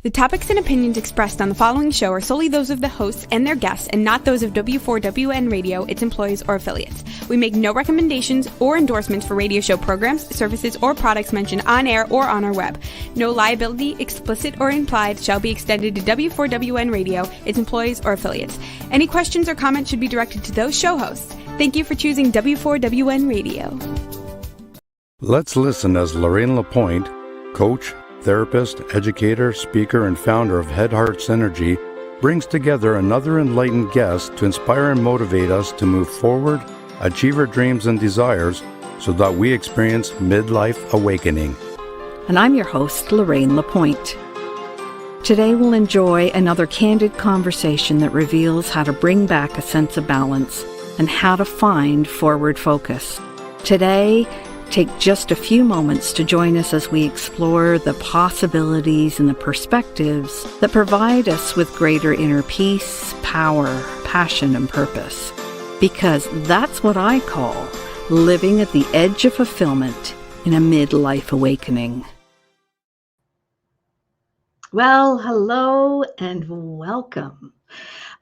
The topics and opinions expressed on the following show are solely those of the hosts and their guests and not those of W4WN Radio, its employees, or affiliates. We make no recommendations or endorsements for radio show programs, services, or products mentioned on air or on our web. No liability, explicit or implied, shall be extended to W4WN Radio, its employees, or affiliates. Any questions or comments should be directed to those show hosts. Thank you for choosing W4WN Radio. Let's listen as Lorraine Lapointe, coach, therapist, educator, speaker, and founder of Head Heart Synergy, brings together another enlightened guest to inspire and motivate us to move forward, achieve our dreams and desires, so that we experience midlife awakening. And I'm your host, Lorraine Lapointe. Today we'll enjoy another candid conversation that reveals how to bring back a sense of balance and how to find forward focus. Today, take just a few moments to join us as we explore the possibilities and the perspectives that provide us with greater inner peace, power, passion, and purpose. Because that's what I call living at the edge of fulfillment in a midlife awakening. Well, hello and welcome.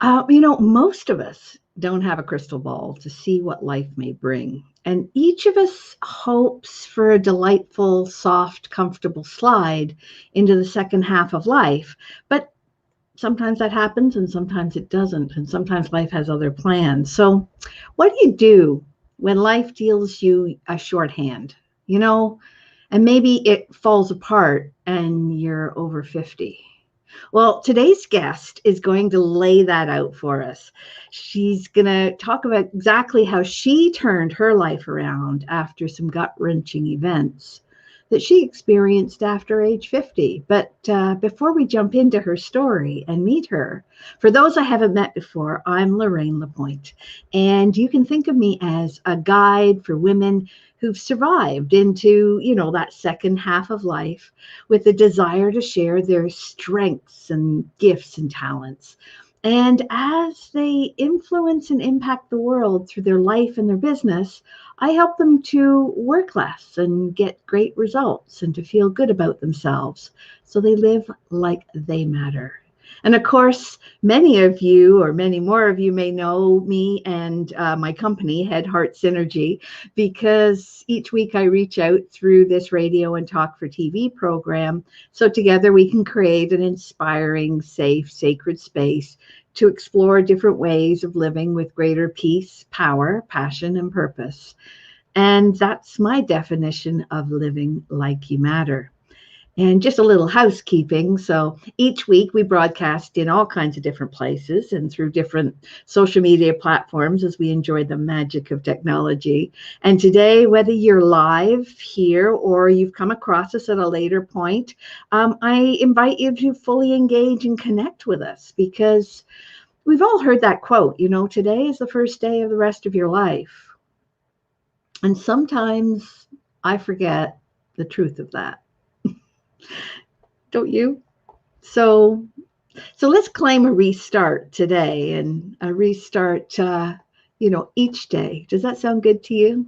Most of us don't have a crystal ball to see what life may bring. And each of us hopes for a delightful, soft, comfortable slide into the second half of life. But sometimes that happens and sometimes it doesn't. And sometimes life has other plans. So what do you do when life deals you a shorthand, and maybe it falls apart and you're over 50? Well, today's guest is going to lay that out for us. She's going to talk about exactly how she turned her life around after some gut-wrenching events that she experienced after age 50. But before we jump into her story and meet her, for those I haven't met before, I'm Lorraine Lapointe. And you can think of me as a guide for women who've survived into, that second half of life with the desire to share their strengths and gifts and talents. And as they influence and impact the world through their life and their business, I help them to work less and get great results and to feel good about themselves so they live like they matter. And of course, many of you, or many more of you, may know me and my company, Head Heart Synergy, because each week I reach out through this radio and talk for TV program. So together we can create an inspiring, safe, sacred space to explore different ways of living with greater peace, power, passion, and purpose. And that's my definition of living like you matter. And just a little housekeeping. So each week we broadcast in all kinds of different places and through different social media platforms as we enjoy the magic of technology. And today, whether you're live here or you've come across us at a later point, I invite you to fully engage and connect with us, because we've all heard that quote, today is the first day of the rest of your life. And sometimes I forget the truth of that. Don't you? So let's claim a restart today, and a restart, each day. Does that sound good to you?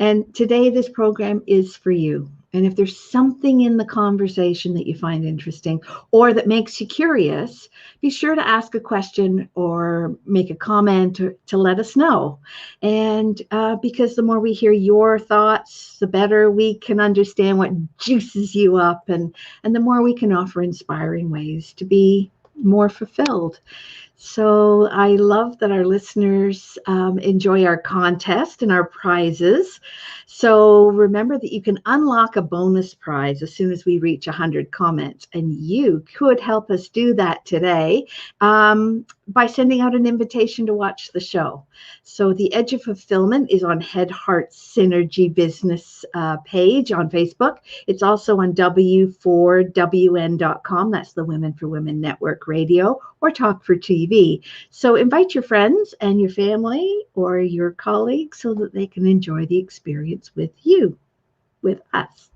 And today, this program is for you. And if there's something in the conversation that you find interesting or that makes you curious, be sure to ask a question or make a comment to let us know. And because the more we hear your thoughts, the better we can understand what juices you up, and the more we can offer inspiring ways to be more fulfilled. So I love that our listeners enjoy our contest and our prizes. So remember that you can unlock a bonus prize as soon as we reach 100 comments. And you could help us do that today by sending out an invitation to watch the show. So The Edge of Fulfillment is on Head Heart Synergy Business page on Facebook. It's also on W4WN.com. That's the Women for Women Network Radio, or Talk for TV. So invite your friends and your family or your colleagues so that they can enjoy the experience with you, with us.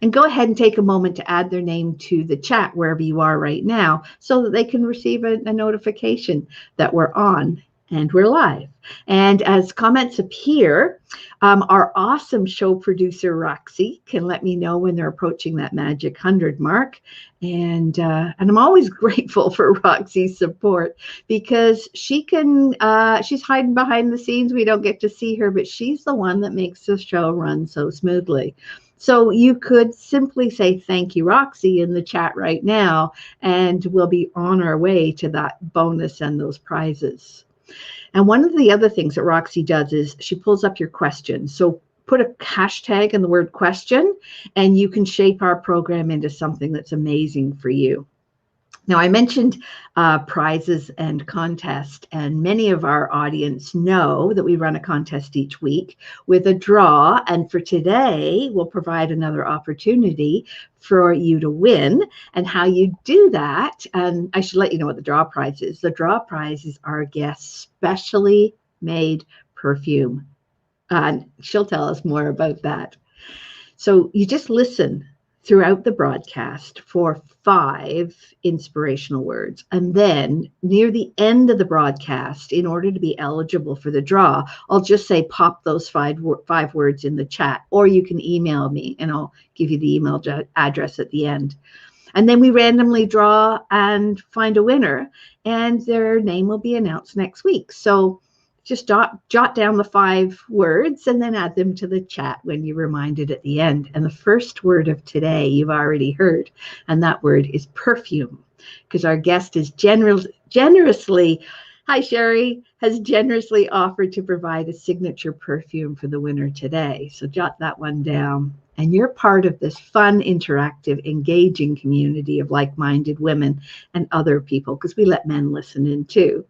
And go ahead and take a moment to add their name to the chat wherever you are right now so that they can receive a notification that we're on And we're live. And as comments appear, our awesome show producer, Roxy, can let me know when they're approaching that magic 100 mark. And I'm always grateful for Roxy's support because she's hiding behind the scenes. We don't get to see her, but she's the one that makes the show run so smoothly. So you could simply say, thank you, Roxy, in the chat right now, and we'll be on our way to that bonus and those prizes. And one of the other things that Roxy does is she pulls up your questions. So put a hashtag in the word question, and you can shape our program into something that's amazing for you. Now, I mentioned prizes and contest, and many of our audience know that we run a contest each week with a draw. And for today, we'll provide another opportunity for you to win. And how you do that, and I should let you know what the draw prize is. The draw prize is our guest's specially made perfume. She'll tell us more about that. So you just listen throughout the broadcast for 5 inspirational words. And then near the end of the broadcast, in order to be eligible for the draw, I'll just say, pop those 5 words in the chat, or you can email me and I'll give you the email address at the end. And then we randomly draw and find a winner, and their name will be announced next week. So just jot down the 5 words and then add them to the chat when you're reminded at the end. And the first word of today you've already heard, and that word is perfume, because our guest is generously, hi Sherry, has generously offered to provide a signature perfume for the winner today. So jot that one down. And you're part of this fun, interactive, engaging community of like-minded women and other people, because we let men listen in too.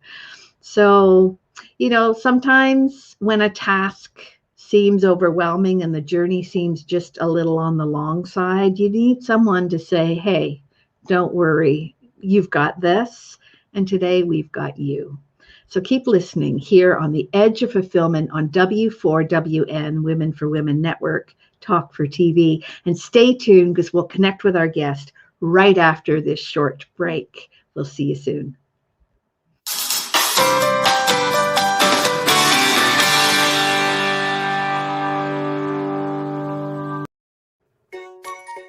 So, you know, sometimes when a task seems overwhelming and the journey seems just a little on the long side, you need someone to say, hey, don't worry, you've got this. And today we've got you. So keep listening here on The Edge of Fulfillment on W4WN Women for Women Network, Talk for TV. And stay tuned because we'll connect with our guest right after this short break. We'll see you soon.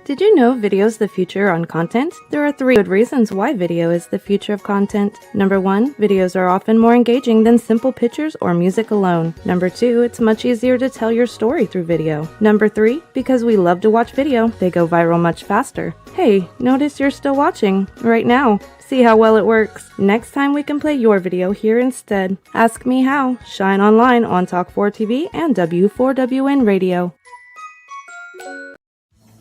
Did you know video is the future on content? There are 3 good reasons why video is the future of content. Number 1, videos are often more engaging than simple pictures or music alone. Number 2, it's much easier to tell your story through video. Number 3, because we love to watch video, they go viral much faster. Hey, notice you're still watching right now. See how well it works. Next time we can play your video here instead. Ask Me How. Shine online on Talk4TV and W4WN Radio.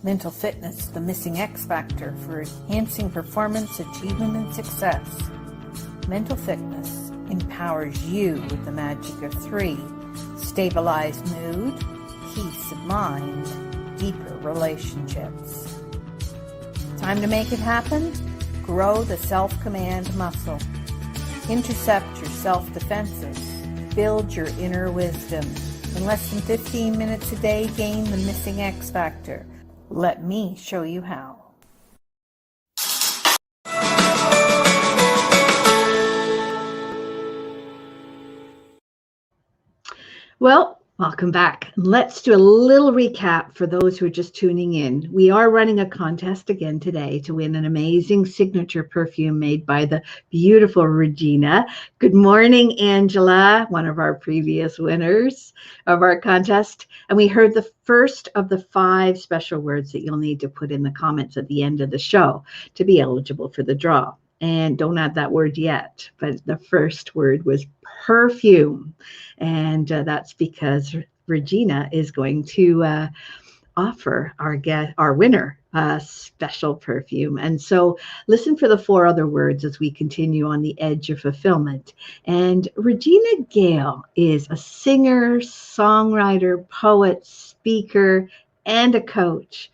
Mental fitness, the missing X factor for enhancing performance, achievement, and success. Mental fitness empowers you with the magic of 3: stabilized mood, peace of mind, deeper relationships. Time to make it happen? Grow the self-command muscle. Intercept your self-defenses. Build your inner wisdom. In less than 15 minutes a day, gain the missing X factor. Let me show you how. Well, welcome back. Let's do a little recap for those who are just tuning in. We are running a contest again today to win an amazing signature perfume made by the beautiful Regina. Good morning, Angela, one of our previous winners of our contest. And we heard the first of the 5 special words that you'll need to put in the comments at the end of the show to be eligible for the draw. And don't add that word yet, but the first word was perfume. And that's because Regina is going to offer our winner a special perfume. And so listen for the 4 other words as we continue on the edge of fulfillment. And Regina Gale is a singer, songwriter, poet, speaker, and a coach.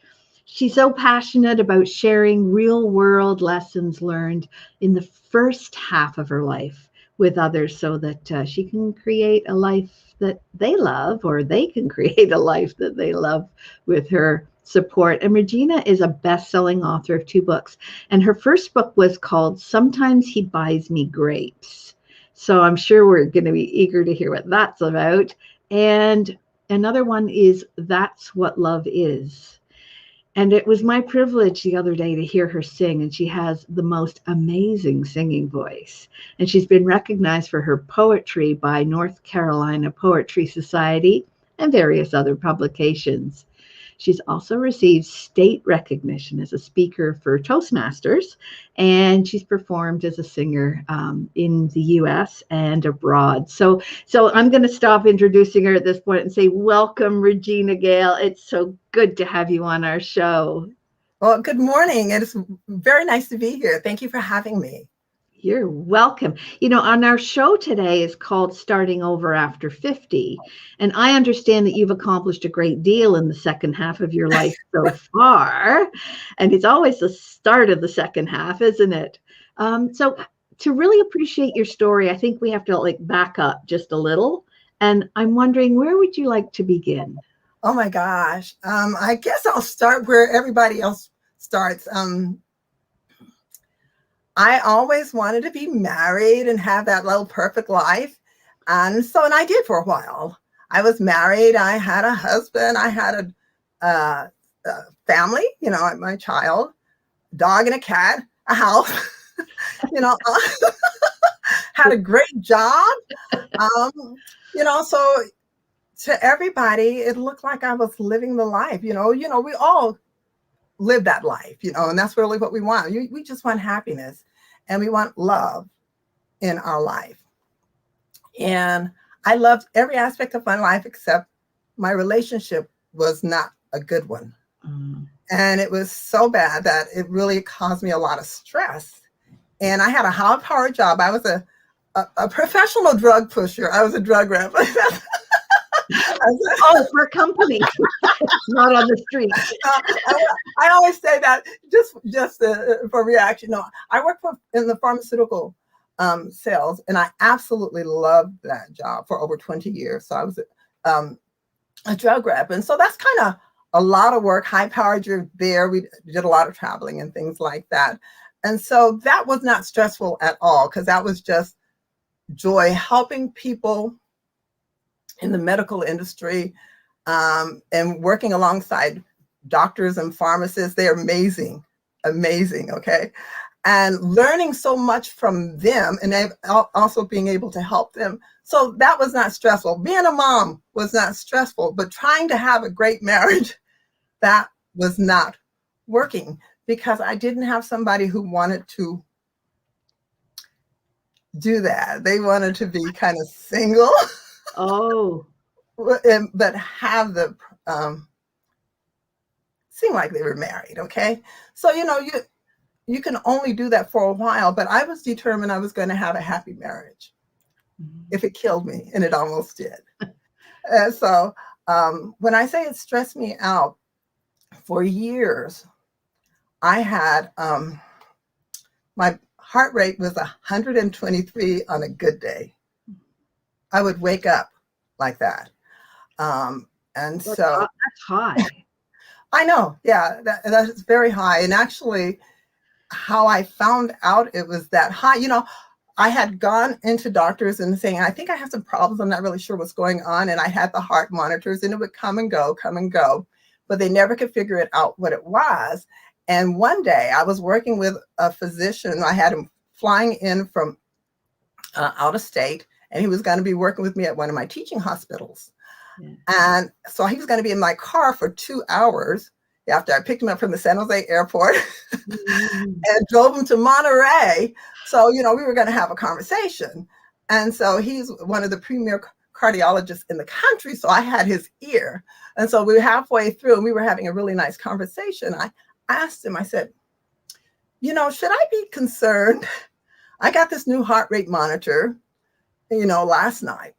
She's so passionate about sharing real-world lessons learned in the first half of her life with others so that she can create a life that they love, or they can create a life that they love with her support. And Regina is a best-selling author of 2 books. And her first book was called Sometimes He Buys Me Grapes. So I'm sure we're going to be eager to hear what that's about. And another one is That's What Love Is. And it was my privilege the other day to hear her sing, and she has the most amazing singing voice. And she's been recognized for her poetry by North Carolina Poetry Society and various other publications. She's also received state recognition as a speaker for Toastmasters, and she's performed as a singer in the U.S. and abroad. So I'm going to stop introducing her at this point and say, welcome, Regina Gale. It's so good to have you on our show. Well, good morning. It is very nice to be here. Thank you for having me. You're welcome. On our show today is called Starting Over After 50. And I understand that you've accomplished a great deal in the second half of your life so far. And it's always the start of the second half, isn't it? So to really appreciate your story, I think we have to back up just a little. And I'm wondering, where would you like to begin? Oh my gosh. I guess I'll start where everybody else starts. I always wanted to be married and have that little perfect life. And I did for a while. I was married. I had a husband. I had a family, my child, dog and a cat, a house, had a great job. So to everybody, it looked like I was living the life, we all live that life, and that's really what we want. We just want happiness. And we want love in our life. And I loved every aspect of my life except my relationship was not a good one. And it was so bad that it really caused me a lot of stress. And I had a high-powered job. I was a professional drug pusher. I was a drug rep. For a company, not on the street. I always say that just for reaction. No, I worked in the pharmaceutical sales, and I absolutely loved that job for over 20 years. So I was a drug rep, and so that's kind of a lot of work. High powered, you're there. We did a lot of traveling and things like that, and so that was not stressful at all because that was just joy, helping people in the medical industry, and working alongside doctors and pharmacists. They're amazing, okay? And learning so much from them and also being able to help them. So that was not stressful. Being a mom was not stressful, but trying to have a great marriage, that was not working because I didn't have somebody who wanted to do that. They wanted to be kind of single. Oh, but have the seem like they were married. Okay, so you can only do that for a while. But I was determined I was going to have a happy marriage, if it killed me, and it almost did. And so when I say it stressed me out for years, I had my heart rate was 123 on a good day. I would wake up like that. And that's so that's high. I know. Yeah, that's very high. And actually how I found out it was that high, I had gone into doctors and saying, I think I have some problems. I'm not really sure what's going on. And I had the heart monitors and it would come and go, but they never could figure it out what it was. And one day I was working with a physician. I had him flying in from out of state. And he was going to be working with me at one of my teaching hospitals. Yeah. And so he was going to be in my car for 2 hours after I picked him up from the San Jose airport and drove him to Monterey. So, we were going to have a conversation. And so he's one of the premier cardiologists in the country. So I had his ear. And so we were halfway through and we were having a really nice conversation. I asked him, I said, should I be concerned? I got this new heart rate monitor last night.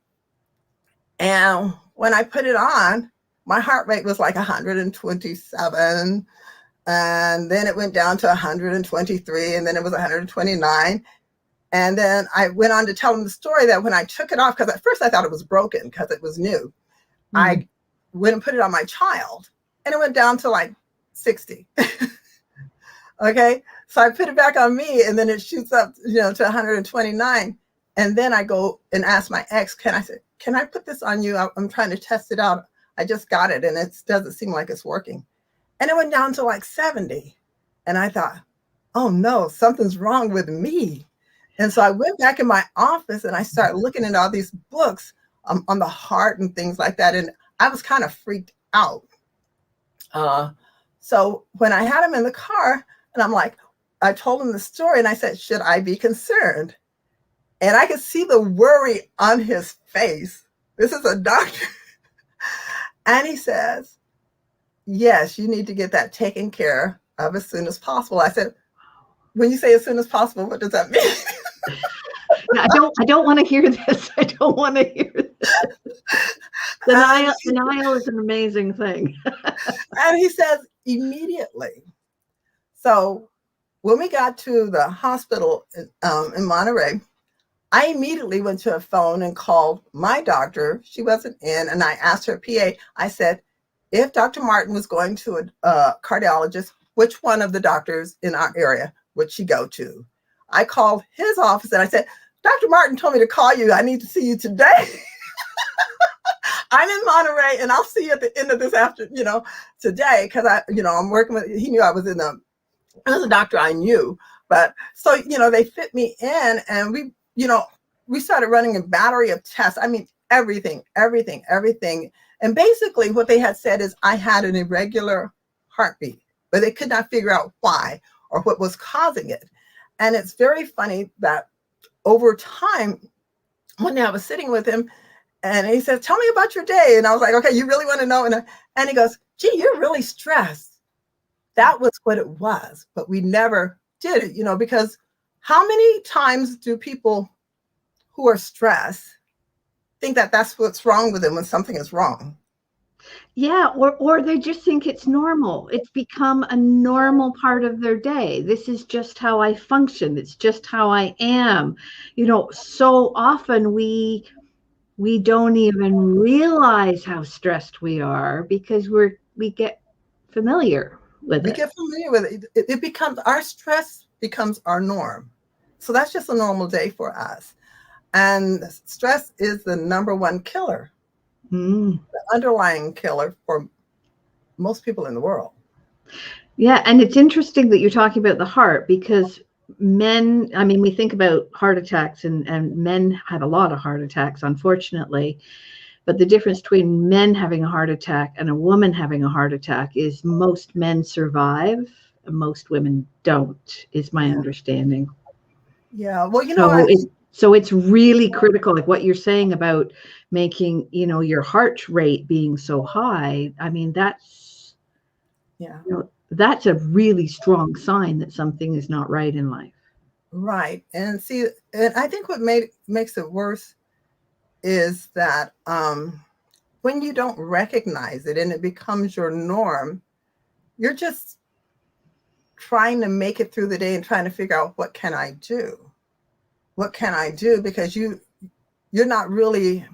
And when I put it on, my heart rate was like 127. And then it went down to 123. And then it was 129. And then I went on to tell him the story that when I took it off, because at first I thought it was broken because it was new. I went and put it on my child and it went down to like 60. Okay. So I put it back on me and then it shoots up, to 129. And then I go and ask my ex, can I put this on you? I'm trying to test it out. I just got it and it doesn't seem like it's working. And it went down to like 70. And I thought, oh no, something's wrong with me. And so I went back in my office and I started looking at all these books on the heart and things like that. And I was kind of freaked out. So when I had him in the car and I told him the story and I said, should I be concerned? And I could see the worry on his face. This is a doctor. And he says, yes, you need to get that taken care of as soon as possible. I said, when you say as soon as possible, what does that mean? I don't want to hear this. I don't want to hear this. Denial is an amazing thing. And he says immediately. So when we got to the hospital in Monterey, I immediately went to a phone and called my doctor. She wasn't in, and I asked her PA. I said, if Dr. Martin was going to a cardiologist, which one of the doctors in our area would she go to? I called his office and I said, Dr. Martin told me to call you. I need to see you today. I'm in Monterey and I'll see you at the end of this today. Cause I'm working with, he knew I was a doctor I knew, but so, they fit me in and we started running a battery of tests. I mean, everything. And basically what they had said is I had an irregular heartbeat, but they could not figure out why or what was causing it. And it's very funny that over time, one day I was sitting with him and he said, tell me about your day. And I was like, okay, you really want to know? And he goes, gee, you're really stressed. That was what it was, but we never did it, because how many times do people who are stressed think that that's what's wrong with them when something is wrong? Yeah, or they just think it's normal. It's become a normal part of their day. This is just how I function. It's just how I am. So often we don't even realize how stressed we are because we get familiar with it. We get familiar with it. It becomes, our stress becomes our norm. So that's just a normal day for us. And stress is the number one killer. The underlying killer for most people in the world. Yeah, and it's interesting that you're talking about the heart because men, we think about heart attacks and men have a lot of heart attacks, unfortunately. But the difference between men having a heart attack and a woman having a heart attack is most men survive and most women don't, is my understanding. Yeah, well, so it's really critical, like what you're saying about making, your heart rate being so high. That's that's a really strong sign that something is not right in life. Right. And see, and I think what makes it worse is that when you don't recognize it and it becomes your norm, you're just trying to make it through the day and trying to figure out what can I do? What can I do? Because you're not really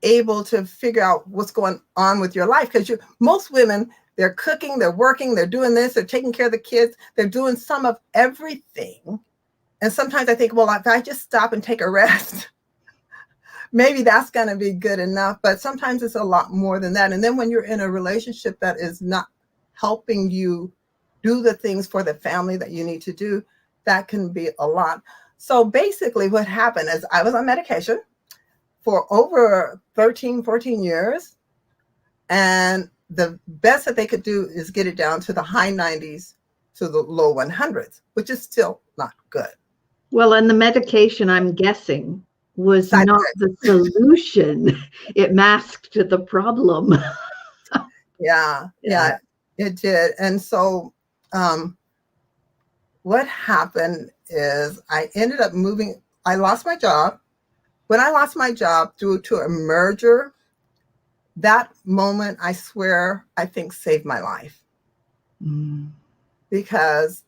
able to figure out what's going on with your life. Because most women, they're cooking, they're working, they're doing this, they're taking care of the kids, they're doing some of everything. And sometimes I think, well, if I just stop and take a rest, maybe that's going to be good enough. But sometimes it's a lot more than that. And then when you're in a relationship that is not helping you do the things for the family that you need to do, that can be a lot. So basically what happened is I was on medication for over 13, 14 years. And the best that they could do is get it down to the high 90s to the low 100s, which is still not good. Well, and the medication, I'm guessing, was not the solution. It masked the problem. Yeah, it did. And so what happened is I ended up moving. I lost my job. When I lost my job due to a merger, that moment, I swear, I think saved my life. Because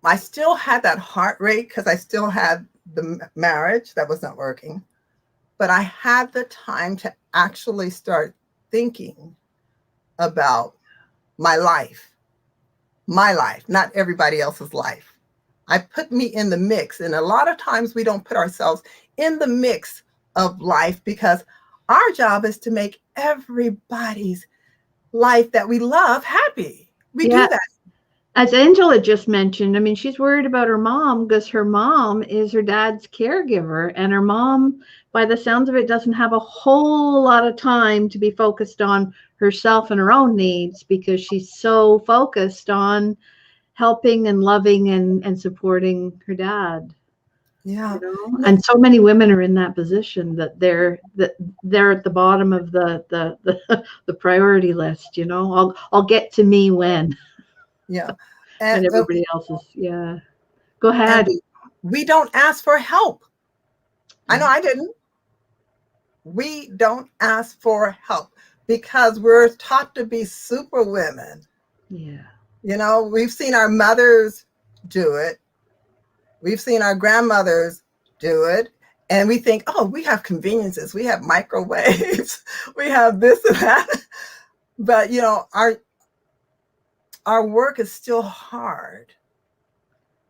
I still had that heart rate because I still had the marriage that was not working. But I had the time to actually start thinking about my life, not everybody else's life. I put me in the mix. And a lot of times we don't put ourselves in the mix of life because our job is to make everybody's life that we love happy. We do that. As Angela just mentioned, I mean, she's worried about her mom because her mom is her dad's caregiver, and her mom, by the sounds of it, doesn't have a whole lot of time to be focused on herself and her own needs because she's so focused on helping and loving and supporting her dad. Yeah. You know? And so many women are in that position that they're at the bottom of the priority list, you know. I'll get to me when. Yeah. And everybody else is, yeah. Go ahead. We don't ask for help. I know I didn't. We don't ask for help because we're taught to be super women. Yeah. You know, we've seen our mothers do it. We've seen our grandmothers do it. And we think, oh, we have conveniences. We have microwaves. We have this and that. But, you know, our work is still hard.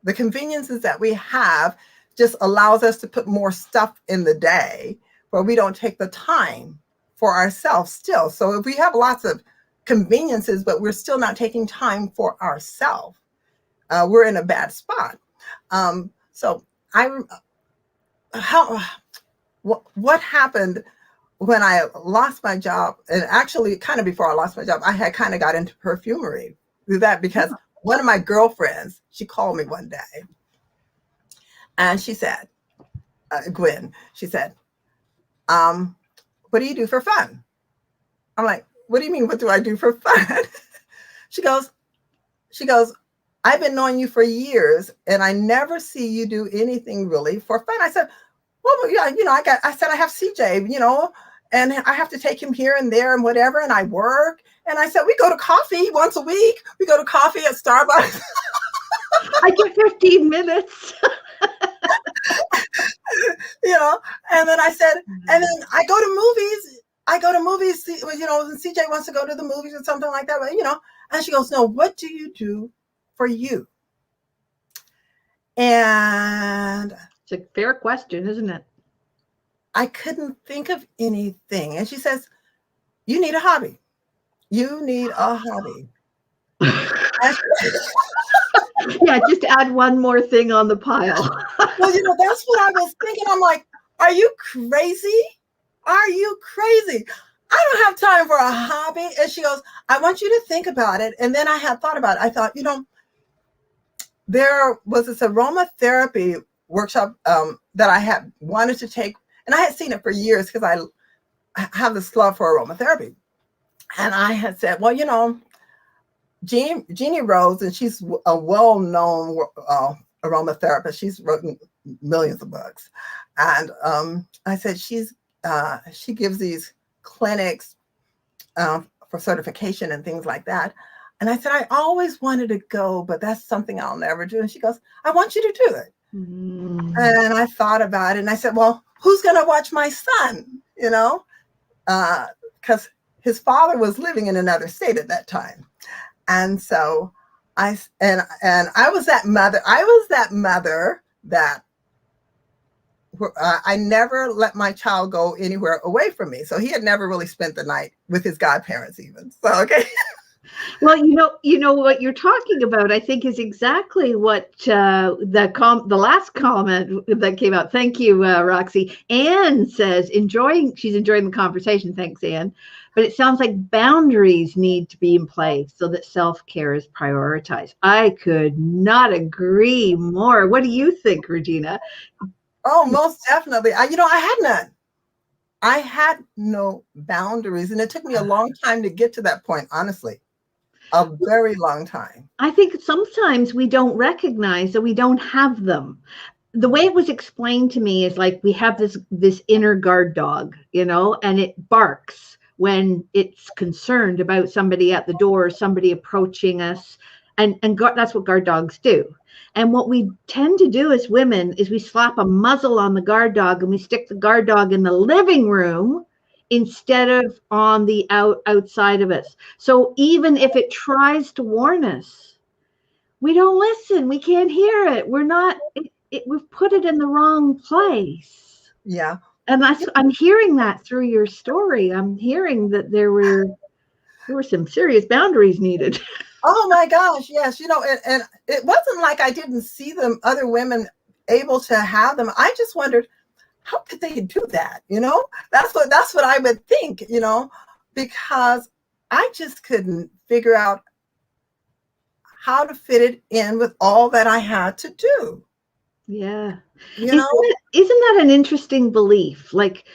The conveniences that we have just allows us to put more stuff in the day where we don't take the time for ourselves still. So if we have lots of conveniences, but we're still not taking time for ourselves, we're in a bad spot. What happened when I lost my job, and actually kind of before I lost my job, I had kind of got into perfumery through that because one of my girlfriends, she called me one day and she said, Gwen, she said, what do you do for fun? I'm like, what do you mean? What do I do for fun? She goes, I've been knowing you for years and I never see you do anything really for fun. I said, well, yeah, you know, I said, I have CJ, you know, and I have to take him here and there and whatever. And I work. And I said, we go to coffee once a week. We go to coffee at Starbucks. I get 15 minutes. You know, and then I said, and then I go to movies. You know, and CJ wants to go to the movies or something like that, but, you know, and she goes, no, what do you do for you? And it's a fair question, isn't it? I couldn't think of anything. And she says, you need a hobby. You need a hobby. Yeah, just add one more thing on the pile. Well, you know, that's what I was thinking. I'm like, are you crazy? Are you crazy? I don't have time for a hobby. And she goes, I want you to think about it. And then I had thought about it. I thought, you know, there was this aromatherapy workshop that I had wanted to take. And I had seen it for years because I have this love for aromatherapy. And I had said, well, you know, Jeannie Rose, and she's a well-known aromatherapist. She's written millions of books. And I said, she gives these clinics for certification and things like that. And I said, I always wanted to go, but that's something I'll never do. And she goes, I want you to do it. Mm. And I thought about it and I said, well, who's going to watch my son? You know, because his father was living in another state at that time. And so I was that mother. I was that mother that I never let my child go anywhere away from me. So he had never really spent the night with his godparents even. So, okay. Well, you know what you're talking about, I think, is exactly what the last comment that came out. Thank you, Roxy. Anne says, she's enjoying the conversation. Thanks, Anne. But it sounds like boundaries need to be in place so that self-care is prioritized. I could not agree more. What do you think, Regina? Oh, most definitely. I had none. I had no boundaries. And it took me a long time to get to that point, honestly. A very long time. I think sometimes we don't recognize that we don't have them. The way it was explained to me is like we have this inner guard dog, you know, and it barks when it's concerned about somebody at the door, somebody approaching us. And that's what guard dogs do. And what we tend to do as women is we slap a muzzle on the guard dog and we stick the guard dog in the living room instead of on the outside of us. So even if it tries to warn us, we don't listen. We can't hear it. We're not, we've put it in the wrong place. Yeah. And I'm hearing that through your story. I'm hearing that there were some serious boundaries needed. Oh my gosh, yes. And it wasn't like I didn't see them, other women able to have them. I just wondered, how could they do that? That's what I would think, because I just couldn't figure out how to fit it in with all that I had to do. Yeah. Isn't that an interesting belief? Like,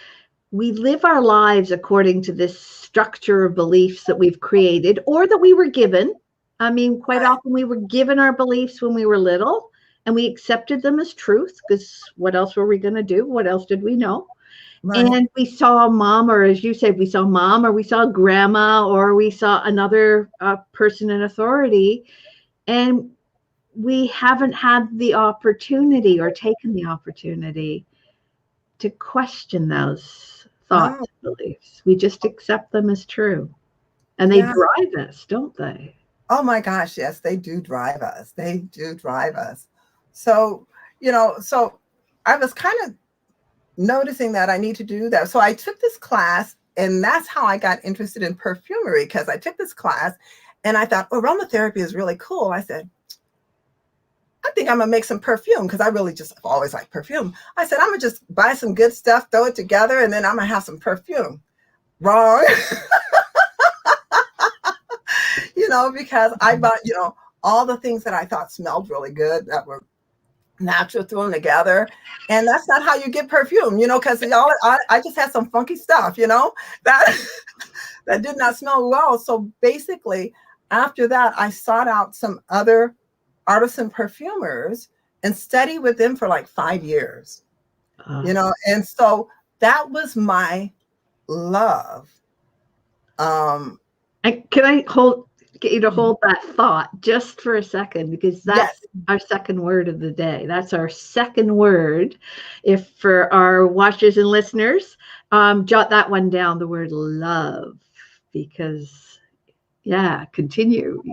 we live our lives according to this structure of beliefs that we've created or that we were given. I mean, quite often we were given our beliefs when we were little and we accepted them as truth, because what else were we going to do? What else did we know? Right. And we saw mom, or as you said, we saw mom, or we saw grandma, or we saw another person in authority. And we haven't had the opportunity or taken the opportunity to question those thoughts, beliefs. We just accept them as true. And they drive us, don't they? Oh my gosh, yes, they do drive us. They do drive us. So, so I was kind of noticing that I need to do that. So I took this class, and that's how I got interested in perfumery, because I took this class and I thought, aromatherapy is really cool. I said, I think I'm going to make some perfume, because I really just always like perfume. I said, I'm going to just buy some good stuff, throw it together, and then I'm going to have some perfume. Wrong. Because I bought, all the things that I thought smelled really good that were natural, threw them together. And that's not how you get perfume, because I just had some funky stuff, that did not smell well. So basically, after that, I sought out some other artisan perfumers and studied with them for like 5 years, and so that was my love. Can I get you to hold that thought just for a second, because that's our second word of the day. That's our second word. If for our watchers and listeners, jot that one down, the word love, because continue.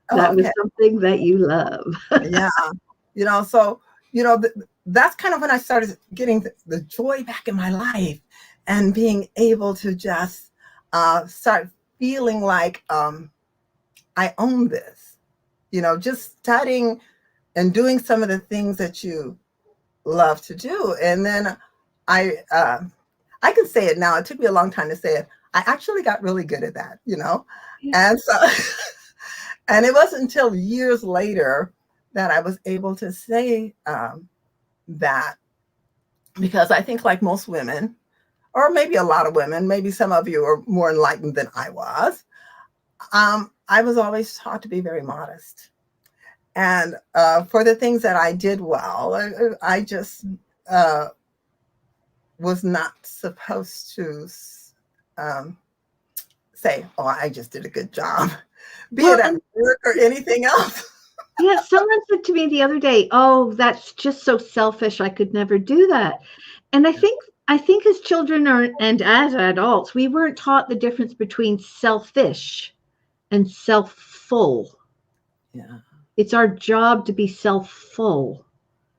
That was something that you love. So, that's kind of when I started getting the joy back in my life and being able to just start feeling like I own this, just studying and doing some of the things that you love to do. And then I can say it now. It took me a long time to say it. I actually got really good at that, and so, and it wasn't until years later that I was able to say that, because I think, like most women, or maybe a lot of women, maybe some of you are more enlightened than I was, I was always taught to be very modest. And for the things that I did well, I just was not supposed to say, oh, I just did a good job, be it at work or anything else. Yeah, someone said to me the other day, oh, that's just so selfish. I could never do that. And I think as children and as adults, we weren't taught the difference between selfish and self-full. Yeah. It's our job to be self-full.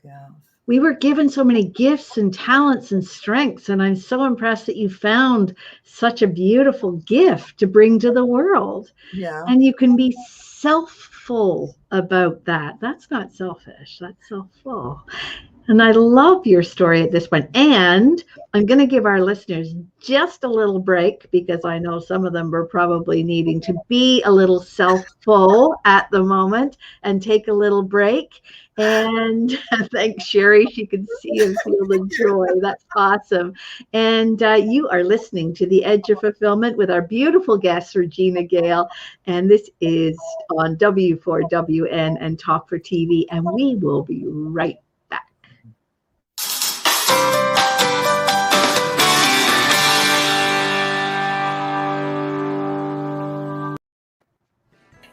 Yeah. We were given so many gifts and talents and strengths, and I'm so impressed that you found such a beautiful gift to bring to the world. Yeah. And you can be self-full about that. That's not selfish. That's self-full. And I love your story at this point. And I'm going to give our listeners just a little break, because I know some of them are probably needing to be a little self-full at the moment and take a little break. And thanks, Sherry. She can see and feel the joy. That's awesome. And you are listening to The Edge of Fulfillment with our beautiful guest, Regina Gale. And this is on W4WN and Talk for TV. And we will be right back.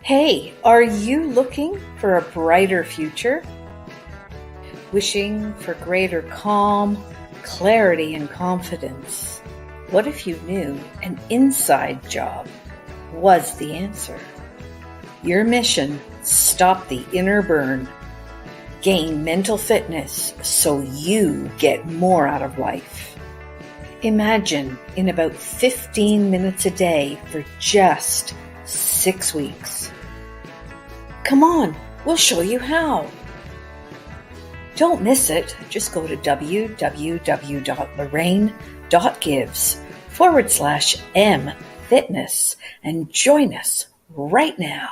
Hey, are you looking for a brighter future? Wishing for greater calm, clarity, and confidence? What if you knew an inside job was the answer? Your mission: stop the inner burn. Gain mental fitness so you get more out of life. Imagine in about 15 minutes a day for just 6 weeks. Come on, we'll show you how. Don't miss it. Just go to www.lorraine.gives/mfitness and join us right now.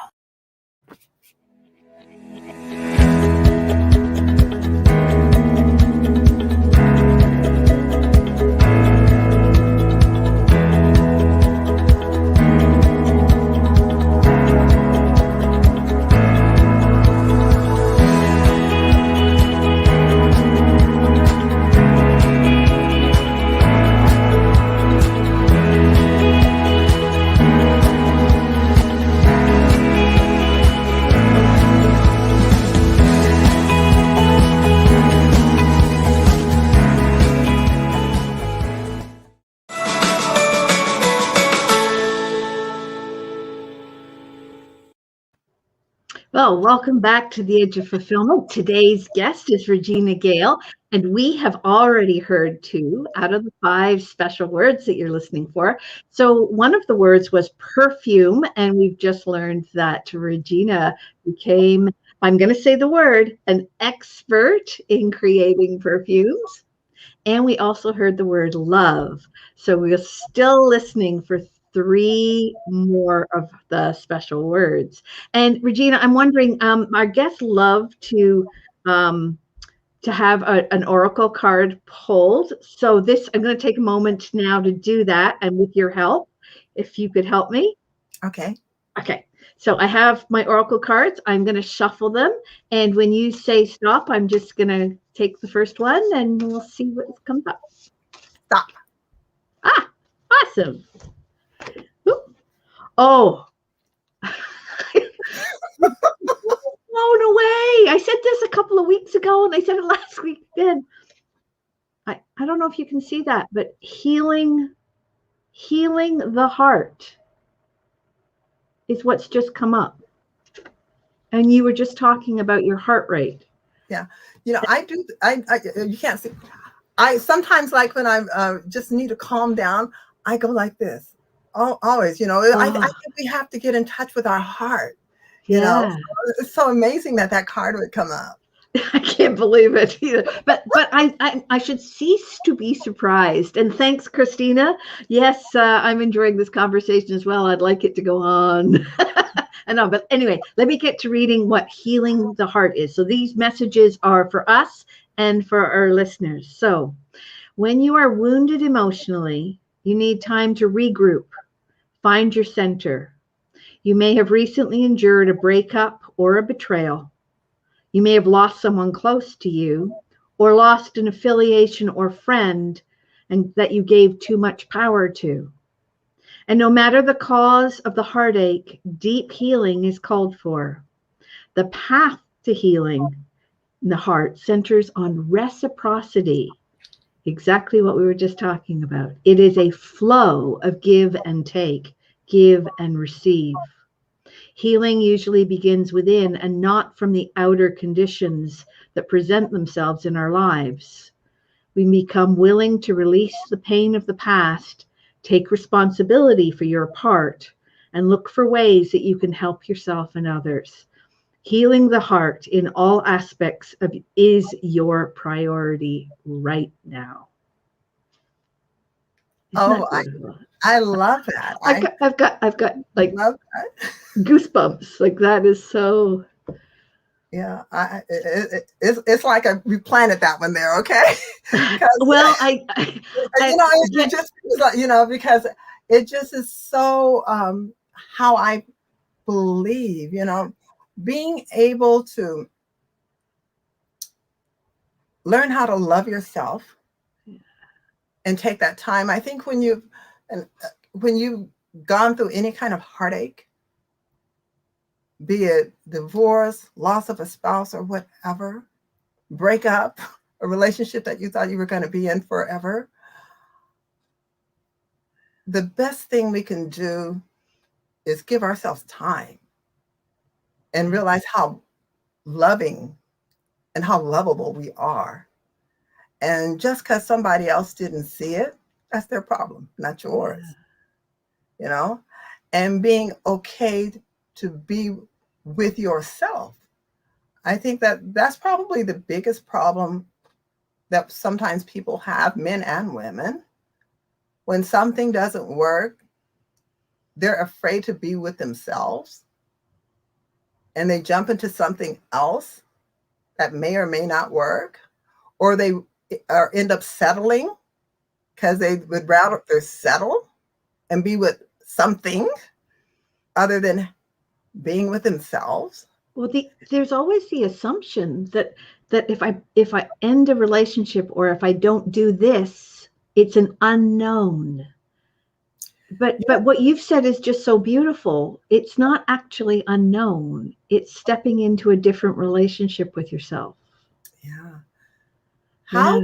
Well, welcome back to the Edge of Fulfillment. Today's guest is Regina Gale, and we have already heard 2 out of the 5 special words that you're listening for. So one of the words was perfume, and we've just learned that Regina became, I'm going to say the word, an expert in creating perfumes. And we also heard the word love. So we're still listening for 3 more of the special words. And Regina, I'm wondering, our guests love to have an oracle card pulled. So I'm going to take a moment now to do that. And with your help, if you could help me. Okay. Okay. So I have my oracle cards. I'm going to shuffle them. And when you say stop, I'm just going to take the first one and we'll see what comes up. Stop. Ah, awesome. Oop. Oh. Blown away. I said this a couple of weeks ago and I said it last week again. I don't know if you can see that, but healing the heart is what's just come up. And you were just talking about your heart rate. Yeah. You know, you can't see. I sometimes, like when I just need to calm down, I go like this. Always, you know, I think we have to get in touch with our heart. You know, it's so amazing that card would come up. I can't believe it either. But I should cease to be surprised. And thanks, Christina. Yes, I'm enjoying this conversation as well. I'd like it to go on. I know, but anyway, let me get to reading what healing the heart is. So these messages are for us and for our listeners. So when you are wounded emotionally, you need time to regroup, find your center. You may have recently endured a breakup or a betrayal. You may have lost someone close to you or lost an affiliation or friend and that you gave too much power to. And no matter the cause of the heartache, deep healing is called for. The path to healing in the heart centers on reciprocity, exactly what we were just talking about. It is a flow of give and take, give and receive. Healing usually begins within and not from the outer conditions that present themselves in our lives. We become willing to release the pain of the past, take responsibility for your part, and look for ways that you can help yourself and others. Healing the heart in all aspects is your priority right now. I love that. I've got like love that. Goosebumps. Like that is so. Yeah, it's like we planted that one there, okay? Well, it just like, you know, because it just is so how I believe, you know, being able to learn how to love yourself and take that time. I think when you've gone through any kind of heartache, be it divorce, loss of a spouse or whatever, breakup, a relationship that you thought you were going to be in forever, the best thing we can do is give ourselves time and realize how loving and how lovable we are. And just because somebody else didn't see it, that's their problem, not yours. You know, and being okay to be with yourself. I think that that's probably the biggest problem that sometimes people have, men and women. When something doesn't work, they're afraid to be with themselves, and they jump into something else that may or may not work, or they end up settling because they would rather settle and be with something other than being with themselves. Well, there's always the assumption that if I end a relationship, or if I don't do this, it's an unknown. But what you've said is just so beautiful. It's not actually unknown. It's stepping into a different relationship with yourself. Yeah. Yeah.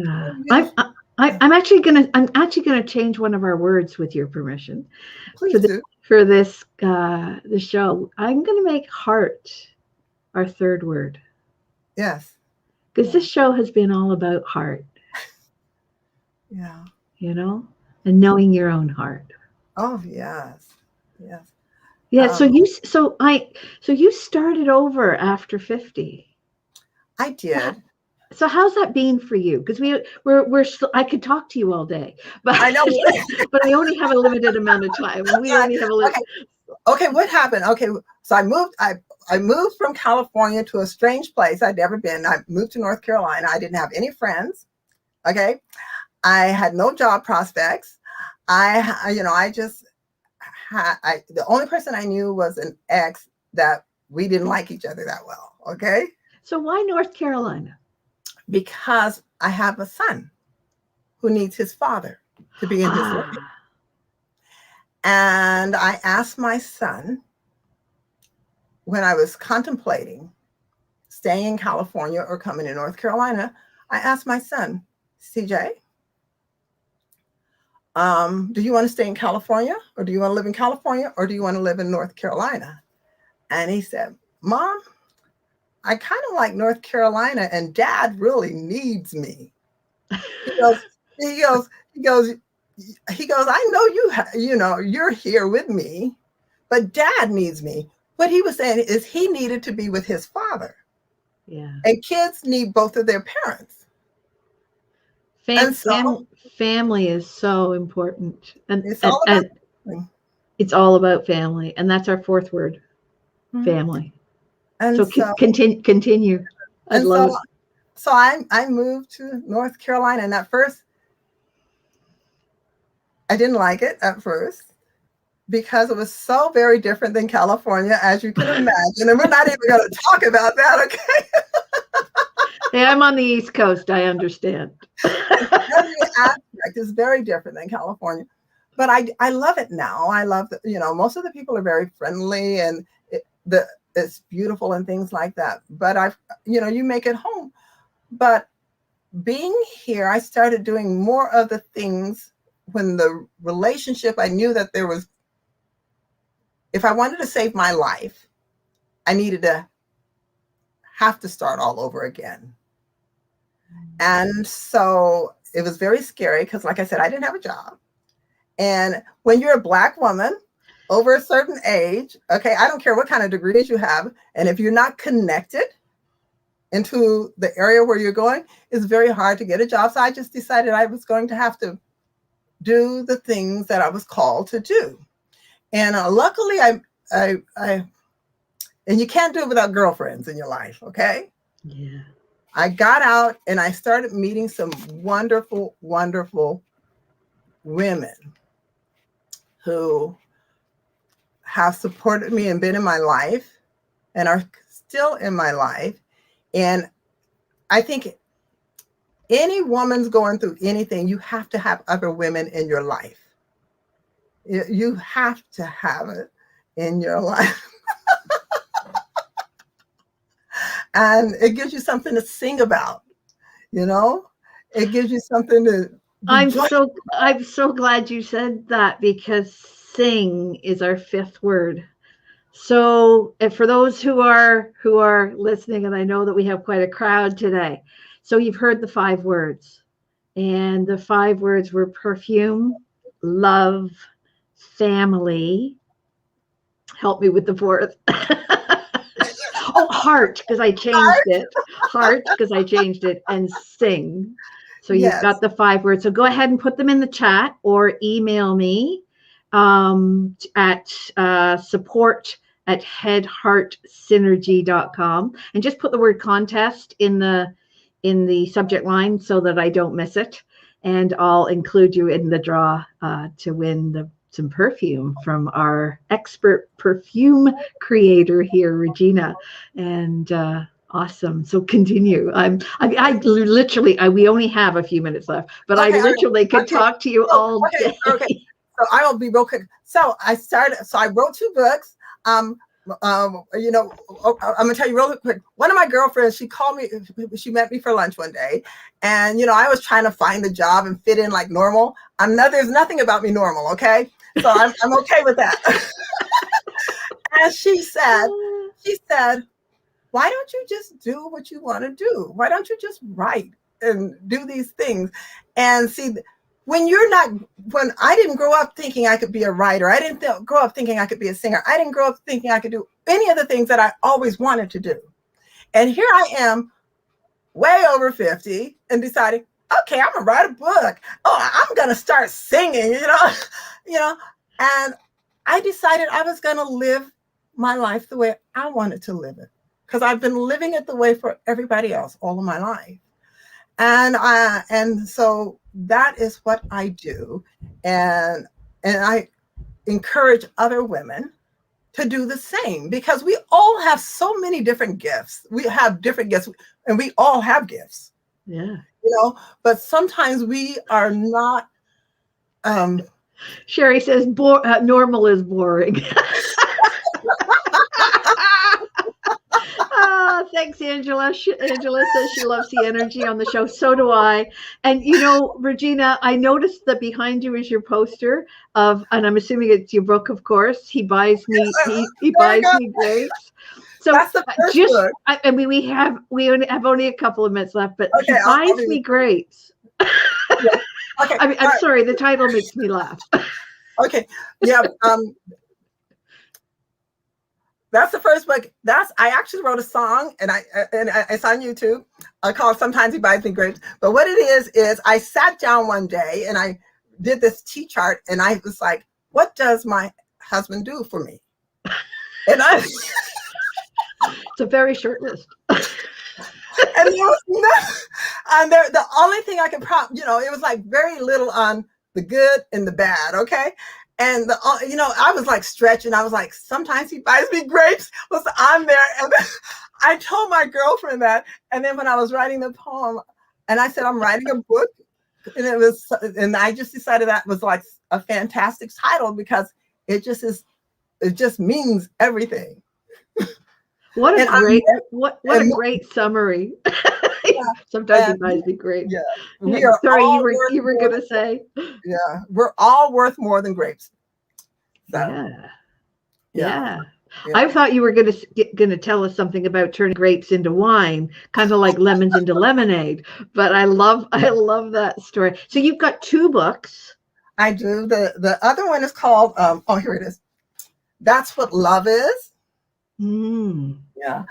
I'm actually gonna change one of our words with your permission. Please do. For this the show. I'm gonna make heart our third word. Yes. Because this show has been all about heart. Yeah. You know, and knowing your own heart. Oh, yes. Yes. Yeah. So you started over after 50. I did. So how's that been for you? Because we're I could talk to you all day, but I know. but I only have a limited amount of time. We only have a little. Okay. What happened? Okay. So I moved from California to a strange place I'd never been. I moved to North Carolina. I didn't have any friends. Okay. I had no job prospects. The only person I knew was an ex that we didn't like each other that well. Okay. So why North Carolina? Because I have a son who needs his father to be in his life. And I asked my son, when I was contemplating staying in California or coming to North Carolina, I asked my son, CJ, do you want to stay in California, or do you want to live in California, or do you want to live in North Carolina? And he said, Mom, I kind of like North Carolina, and Dad really needs me. He goes, I know you're here with me, but Dad needs me. What he was saying is he needed to be with his father. Yeah. And kids need both of their parents. Family is so important. And it's all about family. And that's our fourth word, family. And so continue. I'd love it. So I moved to North Carolina, and at first, I didn't like it at first because it was so very different than California, as you can imagine. And we're not even going to talk about that, okay? Hey, I'm on the East Coast. I understand. Every aspect is very different than California. But I love it now. I love that, most of the people are very friendly, and it's beautiful and things like that. But you make it home. But being here, I started doing more of the things when the relationship, I knew that if I wanted to save my life, I needed to have to start all over again. And so it was very scary because, like I said, I didn't have a job. And when you're a Black woman over a certain age, okay, I don't care what kind of degrees you have, and if you're not connected into the area where you're going, it's very hard to get a job. So I just decided I was going to have to do the things that I was called to do. And luckily, and you can't do it without girlfriends in your life, okay? Yeah. I got out and I started meeting some wonderful, wonderful women who have supported me and been in my life and are still in my life. And I think any woman's going through anything, you have to have other women in your life. You have to have it in your life. And it gives you something to sing about, It gives you something to I'm so glad you said that, because sing is our fifth word. So, and for those who are listening, and I know that we have quite a crowd today, so you've heard the 5 words, and the 5 words were perfume, love, family. Help me with the 4th. Oh, heart, because I changed it. Heart, because I changed it, and sing. So you've Yes. got the 5 words. So go ahead and put them in the chat or email me at support@headheartsynergy.com, and just put the word contest in the subject line so that I don't miss it. And I'll include you in the draw to win some perfume from our expert perfume creator here, Regina. And awesome. So continue. We only have a few minutes left, but I literally could talk to you all day. Okay. So I will be real quick. So I wrote 2 books. You know, I'm gonna tell you real quick. One of my girlfriends, she called me. She met me for lunch one day, and you know, I was trying to find a job and fit in like normal. There's nothing about me normal, okay? So I'm okay with that. And she said, why don't you just do what you want to do? Why don't you just write and do these things? And see, when I didn't grow up thinking I could be a writer. I didn't grow up thinking I could be a singer. I didn't grow up thinking I could do any of the things that I always wanted to do. And here I am, way over 50, and deciding, okay, I'm gonna write a book. Oh, I'm gonna start singing, you know. And I decided I was gonna live my life the way I wanted to live it, because I've been living it the way for everybody else all of my life. And so that is what I do. And I encourage other women to do the same, because we all have so many different gifts. We have different gifts, and we all have gifts. Yeah. You know, but sometimes we are not. Sherry says normal is boring. Thanks, Angela. Angela says she loves the energy on the show. So do I. And you know, Regina, I noticed that behind you is your poster of, and I'm assuming it's your book, of course. He buys me. He buys me grapes. So that's the first book. I mean, we only have a couple of minutes left, but okay, he buys me grapes. Yeah. Okay. I mean, I'm sorry. The title makes me laugh. Okay. Yeah. That's the first book. I actually wrote a song, and it's on YouTube. I call it "Sometimes He Buys Me Grapes." But what it is I sat down one day and I did this T chart, and I was like, "What does my husband do for me?" And it's a very short list. And the only thing I could it was like very little on the good and the bad. Okay. And I was like stretching. I was like, sometimes he buys me grapes was on there. And I told my girlfriend that. And then when I was writing the poem, and I said, I'm writing a book. And I just decided that was like a fantastic title, because it just means everything. What a great summary. Yeah. Sometimes he buys me grapes. Yeah. Sorry, you were gonna say. Yeah, we're all worth more than grapes. So, yeah. I thought you were gonna tell us something about turning grapes into wine, kind of like lemons into lemonade. But I love that story. So you've got 2 books. I do. The other one is called here it is. That's What Love Is. Yeah.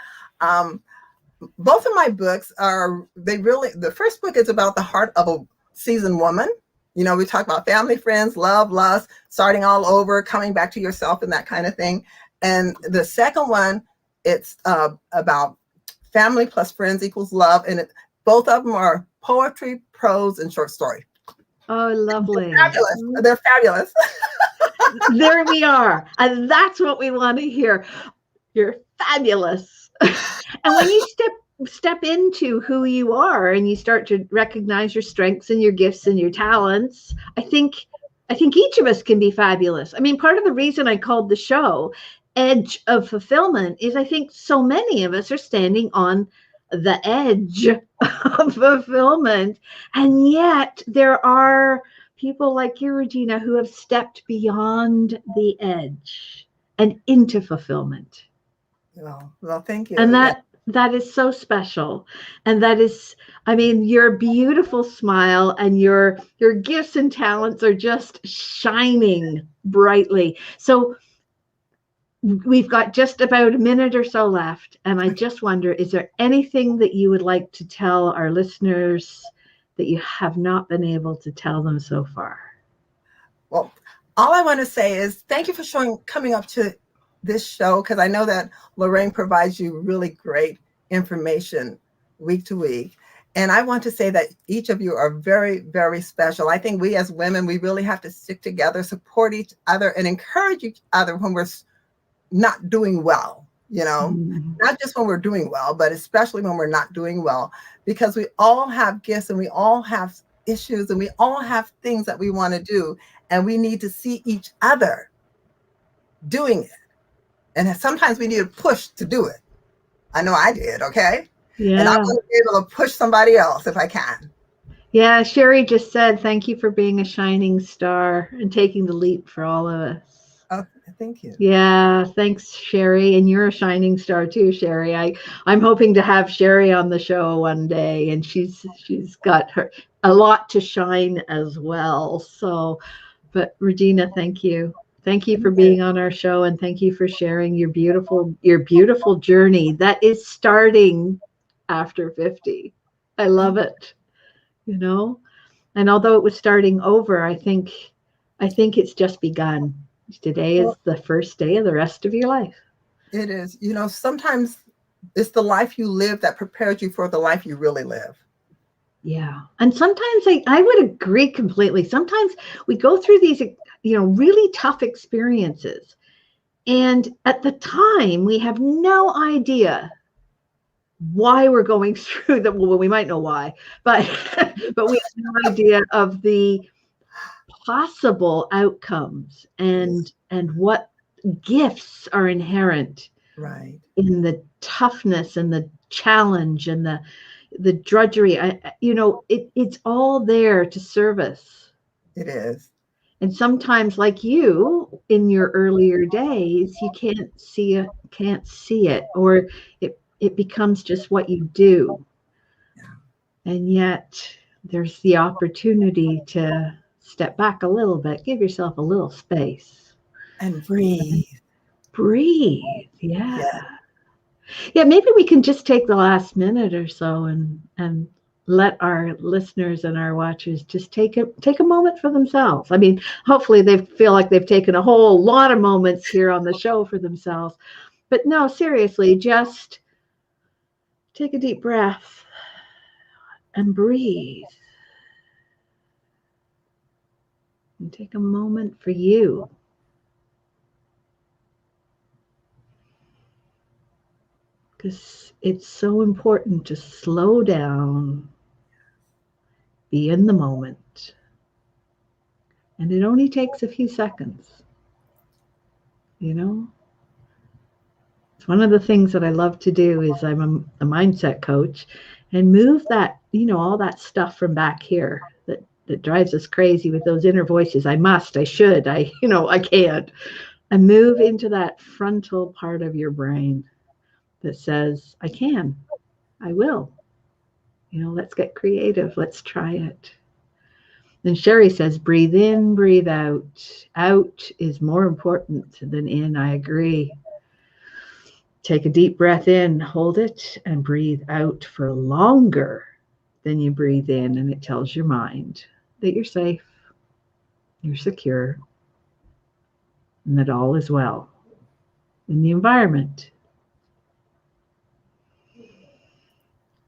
Both of my books the first book is about the heart of a seasoned woman. You know, we talk about family, friends, love, lust, starting all over, coming back to yourself, and that kind of thing. And the second one, it's about family plus friends equals love. And both of them are poetry, prose, and short story. Oh, lovely. They're fabulous. There we are. And that's what we want to hear. You're fabulous. And when you step into who you are and you start to recognize your strengths and your gifts and your talents, I think each of us can be fabulous. I mean, part of the reason I called the show Edge of Fulfillment is I think so many of us are standing on the edge of fulfillment. And yet there are people like you, Regina, who have stepped beyond the edge. and into fulfillment. Well, thank you. And that is so special. And that is, I mean, your beautiful smile and your gifts and talents are just shining brightly. So we've got just about a minute or so left. And I just wonder, is there anything that you would like to tell our listeners that you have not been able to tell them so far? Well, all I want to say is thank you for coming up to this show, because I know that Lorraine provides you really great information week to week. And I want to say that each of you are very, very special. I think we as women, we really have to stick together, support each other, and encourage each other when we're not doing well, not just when we're doing well, but especially when we're not doing well, because we all have gifts and we all have issues and we all have things that we want to do. And we need to see each other doing it. And sometimes we need a push to do it. I know I did, okay? Yeah. And I want to be able to push somebody else if I can. Yeah, Sherry just said, thank you for being a shining star and taking the leap for all of us. Oh, thank you. Yeah, thanks, Sherry. And you're a shining star too, Sherry. I'm hoping to have Sherry on the show one day, and she's got a lot to shine as well. So, but Regina, thank you. Thank you for being on our show, and thank you for sharing your beautiful journey that is starting after 50. I love it. And although it was starting over, I think it's just begun. Today is the first day of the rest of your life. It is. Sometimes it's the life you live that prepares you for the life you really live. Yeah. And sometimes I would agree completely. Sometimes we go through these, really tough experiences. And at the time, we have no idea why we're going through them. Well, we might know why, but we have no idea of the possible outcomes and what gifts are inherent in the toughness and the challenge and the drudgery. It's all there to serve us. It is. And sometimes, like you in your earlier days, you can't see it, or it becomes just what you do. Yeah. And yet there's the opportunity to step back a little bit, give yourself a little space. And breathe. Yeah. Yeah, maybe we can just take the last minute or so and let our listeners and our watchers just take a moment for themselves. I mean, hopefully they feel like they've taken a whole lot of moments here on the show for themselves. But no, seriously, just take a deep breath and breathe. And take a moment for you. Because it's so important to slow down, be in the moment. And it only takes a few seconds. It's one of the things that I love to do is I'm a mindset coach, and move that, all that stuff from back here that drives us crazy with those inner voices. I must, I should, I can't. And move into that frontal part of your brain that says, I can, I will. Let's get creative. Let's try it. And Sherry says, breathe in, breathe out. Out is more important than in. I agree. Take a deep breath in, hold it, and breathe out for longer than you breathe in. And it tells your mind that you're safe, you're secure, and that all is well in the environment.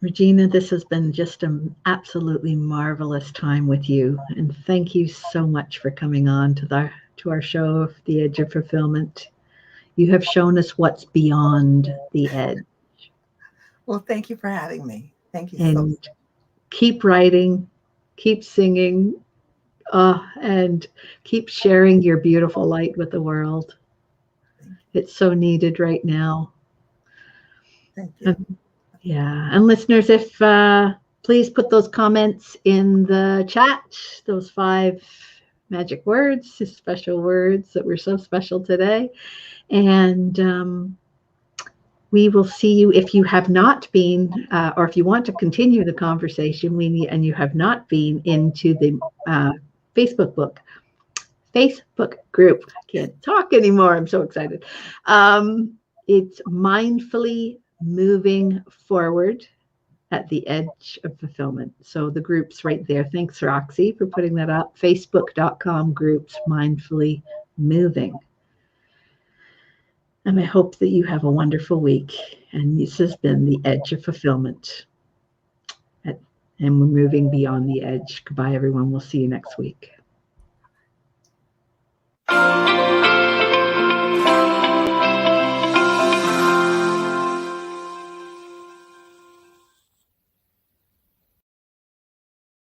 Regina, this has been just an absolutely marvelous time with you. And thank you so much for coming on to our show, The Edge of Fulfillment. You have shown us what's beyond the edge. Well, thank you for having me. Thank you so much. Keep writing, keep singing, and keep sharing your beautiful light with the world. It's so needed right now. Thank you. And listeners, if please put those comments in the chat, those 5 magic words, his special words that were so special today. And we will see you if you have not been, or if you want to continue the conversation, and you have not been into the Facebook group. I can't talk anymore. I'm so excited. It's Mindfully Moving Forward at the Edge of Fulfillment. So the group's right there. Thanks, Roxy, for putting that up. Facebook.com groups Mindfully Moving. And I hope that you have a wonderful week. And this has been the Edge of Fulfillment. And we're moving beyond the edge. Goodbye, everyone. We'll see you next week.